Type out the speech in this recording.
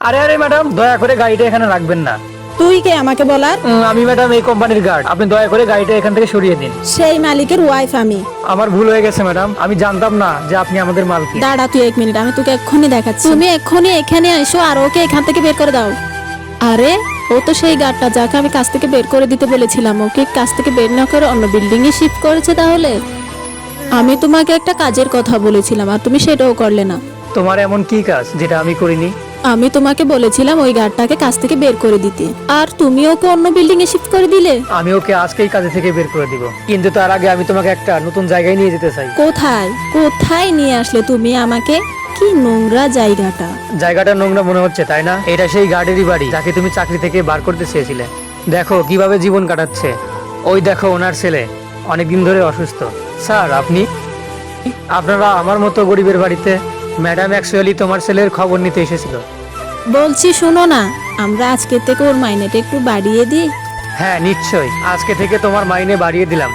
আরে আরে ম্যাডাম, দয়া করে গাড়িটা এখানে রাখবেন না। তুই কে আমাকে বলার? আমি ম্যাডাম এই কোম্পানির গার্ড, আপনি দয়া করে গাড়িটা এখান থেকে সরিয়ে দিন। সেই মালিকের ওয়াইফ আমি। আমার ভুল হয়ে গেছে ম্যাডাম, আমি জানতাম না যে আপনি আমাদের মালকিন। দাঁড়া তুই 1 মিনিট, আমি তোকে এক্ষুনি দেখাচ্ছি। তুমি এক্ষুনি এখানে এসো আর ওকে এখান থেকে বের করে দাও। আরে ও তো সেই গার্ডটা যাকে আমি কাজ থেকে বের করে দিতে বলেছিলাম, ওকে কাজ থেকে বের না করে অন্য বিল্ডিং এ শিফট করেছে। তাহলে আমি তোমাকে একটা কাজের কথা বলেছিলাম আর তুমি সেটাও করলে না। তোমার এমন কি কাজ যেটা আমি করিনি? আমি তোমাকে বলেছিলাম ওই গার্ডটাকে কাজ থেকে বের করে দিতে, আর তুমি ওকে অন্য বিল্ডিং এ শিফট করে দিলে। আমি ওকে আজকেই কাজে থেকে বের করে দিব, কিন্তু তার আগে আমি তোমাকে একটা নতুন জায়গায় নিয়ে যেতে চাই। কোথায় কোথায় নিয়ে আসলে তুমি আমাকে? কি নোংরা জায়গাটা। জায়গাটা নোংরা মনে হচ্ছে তাই না? এটা সেই গার্ডেরই বাড়ি যাকে তুমি চাকরি থেকে বার করতে চেয়েছিলে। দেখো কিভাবে জীবন কাটাচ্ছে। ওই দেখো ওনার ছেলে অনেকদিন ধরে অসুস্থ। স্যার আপনি, আপনারা আমার মতো গরিবের বাড়িতে। ম্যাডাম অ্যাকচুয়ালি তোমার ছেলের খবর নিতে এসেছিল। বলছি শোনো না, আমরা আজকে থেকে ওর মাইনেটা একটু বাড়িয়ে দিই। হ্যাঁ নিশ্চয়ই, আজকে থেকে তোমার মাইনে বাড়িয়ে দিলাম।